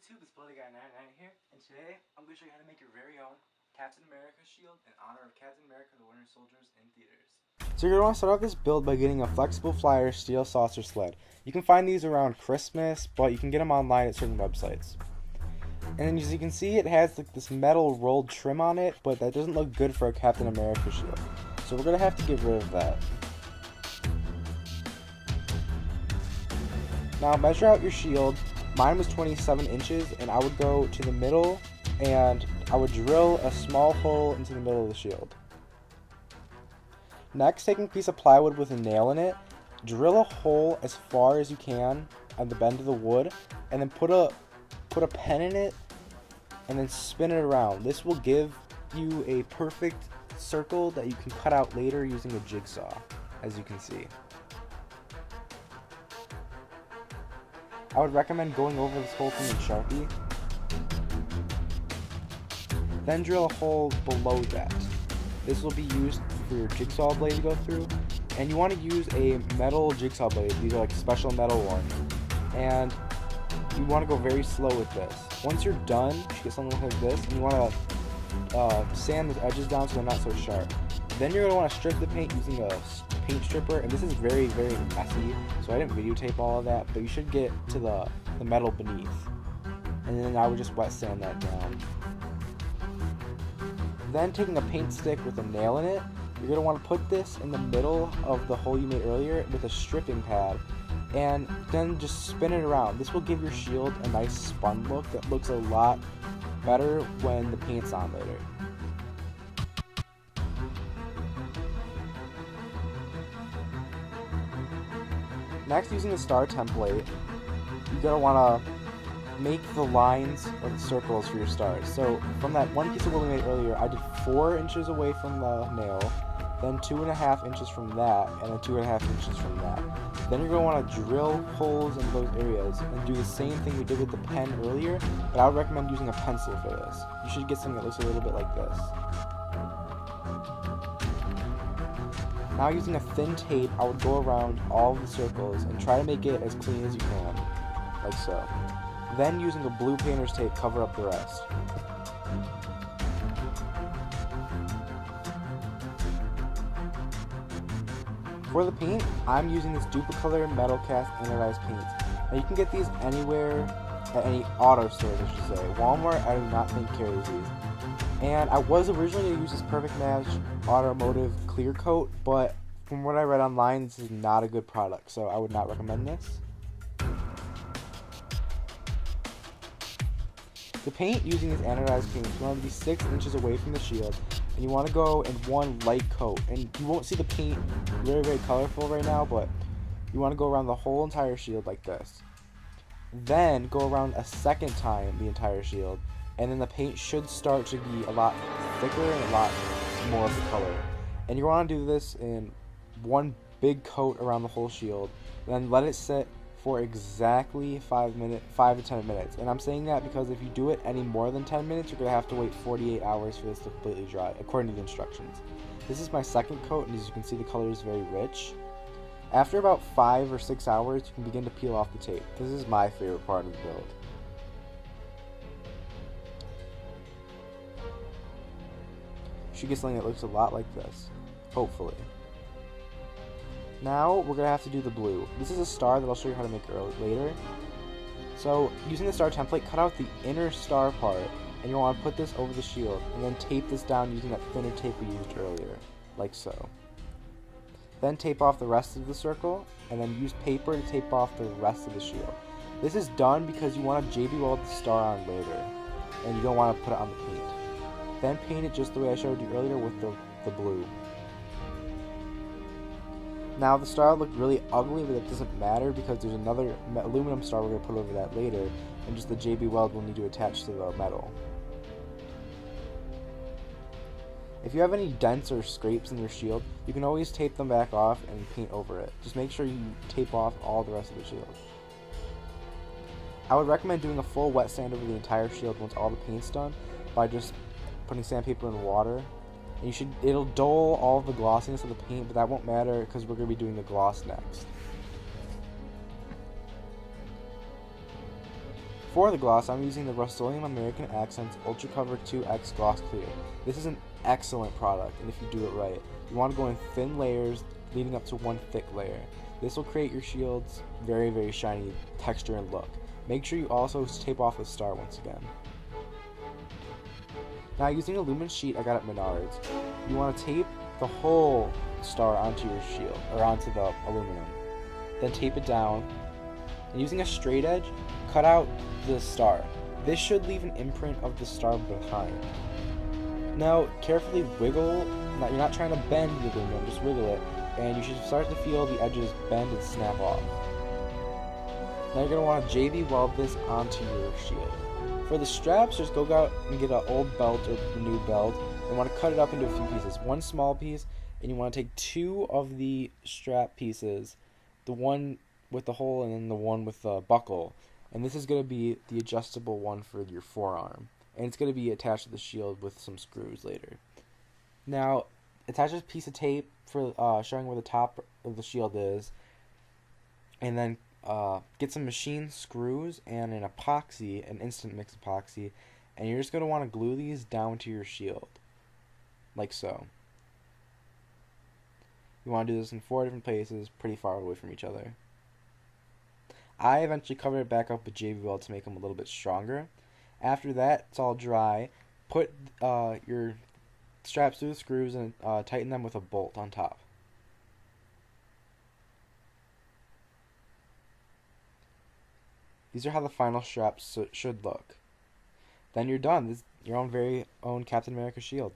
YouTube, it's BloodGuy99 here, and today I'm going to show you how to make your very own Captain America shield in honor of Captain America the Winter Soldiers in theaters. So you're going to want to start off this build by getting a flexible flyer steel saucer sled. You can find these around Christmas, but you can get them online at certain websites. And as you can see, it has like this metal rolled trim on it, but that doesn't look good for a Captain America shield. So we're going to have to get rid of that. Now measure out your shield. Mine was 27 inches, and I would go to the middle and I would drill a small hole into the middle of the shield. Next, taking a piece of plywood with a nail in it, drill a hole as far as you can at the bend of the wood, and then put a pen in it and then spin it around. This will give you a perfect circle that you can cut out later using a jigsaw, as you can see. I would recommend going over this whole thing with Sharpie. Then drill a hole below that. This will be used for your jigsaw blade to go through. And you want to use a metal jigsaw blade. These are like special metal ones. And you want to go very slow with this. Once you're done, you should get something like this. And you want to sand the edges down so they're not so sharp. Then you're going to want to strip the paint using a paint stripper, and this is very, very messy, so I didn't videotape all of that, but you should get to the metal beneath. And then I would just wet sand that down. Then taking a paint stick with a nail in it, you're going to want to put this in the middle of the hole you made earlier with a stripping pad, and then just spin it around. This will give your shield a nice spun look that looks a lot better when the paint's on later. Next, using the star template, you're going to want to make the lines or the circles for your stars. So from that one piece of wood we made earlier, I did 4 inches away from the nail, then 2.5 inches from that, and then 2.5 inches from that. Then you're going to want to drill holes in those areas and do the same thing we did with the pen earlier, but I would recommend using a pencil for this. You should get something that looks a little bit like this. Now using a thin tape, I would go around all of the circles and try to make it as clean as you can, like so. Then using a blue painter's tape, cover up the rest. For the paint, I'm using this Duplicolor Metal Cast Anodized paint. Now you can get these anywhere, at any auto stores I should say. Walmart, I do not think carries these. And I was originally going to use this Perfect Match Automotive Clear Coat, but from what I read online, this is not a good product, so I would not recommend this. The paint using this anodized paint, you want to be 6 inches away from the shield, and you want to go in one light coat. And you won't see the paint very, very colorful right now, but you want to go around the whole entire shield like this. Then go around a second time the entire shield, and then the paint should start to be a lot thicker and a lot more of the color. And you want to do this in one big coat around the whole shield, then let it sit for exactly 5 to 10 minutes. And I'm saying that because if you do it any more than 10 minutes, you're going to have to wait 48 hours for this to completely dry, according to the instructions. This is my second coat, and as you can see, the color is very rich. After about 5 or 6 hours, you can begin to peel off the tape. This is my favorite part of the build. You should get something that looks a lot like this, hopefully. Now we're going to have to do the blue. This is a star that I'll show you how to make later. So using the star template, cut out the inner star part, and you want to put this over the shield, and then tape this down using that thinner tape we used earlier, like so. Then tape off the rest of the circle, and then use paper to tape off the rest of the shield. This is done because you want to JB weld the star on later, and you don't want to put it on the paint. Then paint it just the way I showed you earlier with the blue. Now the star looked really ugly, but it doesn't matter because there's another aluminum star we're going to put over that later, and just the JB weld will need to attach to the metal. If you have any dents or scrapes in your shield, you can always tape them back off and paint over it. Just make sure you tape off all the rest of the shield. I would recommend doing a full wet sand over the entire shield once all the paint's done by just putting sandpaper in water. And it'll dull all of the glossiness of the paint, but that won't matter because we're going to be doing the gloss next. For the gloss, I'm using the Rust-Oleum American Accents Ultra Cover 2X Gloss Clear. This is an excellent product, and if you do it right, you want to go in thin layers leading up to one thick layer. This will create your shield's very, very shiny texture and look. Make sure you also tape off the star once again. Now, using a lumen sheet I got at Menards, you want to tape the whole star onto your shield, or onto the aluminum. Then tape it down, and using a straight edge, cut out the star. This should leave an imprint of the star behind. Now, carefully wiggle. You're not trying to bend the aluminum, just wiggle it, and you should start to feel the edges bend and snap off. Now you're going to want to JV weld this onto your shield. For the straps, just go out and get an old belt or a new belt, and want to cut it up into a few pieces. One small piece, and you want to take two of the strap pieces, the one with the hole and then the one with the buckle, and this is going to be the adjustable one for your forearm, and it's going to be attached to the shield with some screws later. Now, attach a piece of tape for showing where the top of the shield is, and then get some machine screws and an epoxy, an instant mix epoxy, and you're just going to want to glue these down to your shield, like so. You want to do this in 4 different places, pretty far away from each other. I eventually covered it back up with JV weld to make them a little bit stronger. After that, it's all dry. Put your straps through the screws and tighten them with a bolt on top. These are how the final straps should look. Then you're done. This is your own very own Captain America shield.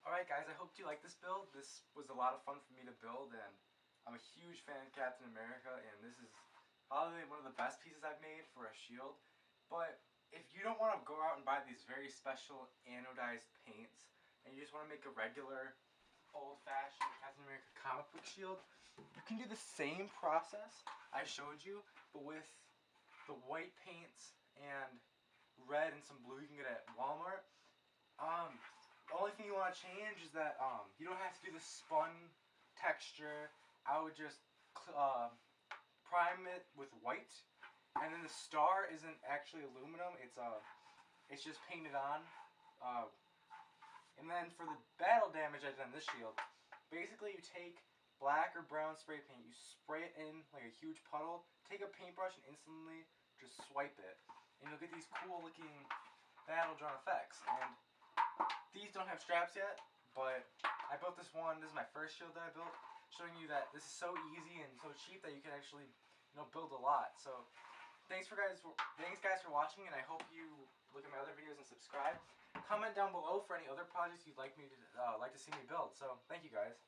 Alright guys, I hope you like this build. This was a lot of fun for me to build, and I'm a huge fan of Captain America, and this is probably one of the best pieces I've made for a shield. But if you don't want to go out and buy these very special anodized paints, and you just want to make a regular old-fashioned Captain America comic book shield, you can do the same process I showed you, but with the white paints and red and some blue you can get at Walmart. The only thing you want to change is that you don't have to do the spun texture. I would just prime it with white, and then the star isn't actually aluminum. It's just painted on. And then for the battle damage I did on this shield, basically you take black or brown spray paint, you spray it in like a huge puddle, take a paintbrush and instantly just swipe it, and you'll get these cool looking battle drawn effects. And these don't have straps yet, but I built this one. This is my first shield that I built, showing you that this is so easy and so cheap that you can actually, build a lot. So thanks guys for watching, and I hope you look at my other videos and subscribe. Comment down below for any other projects you'd like to see me build. So thank you guys.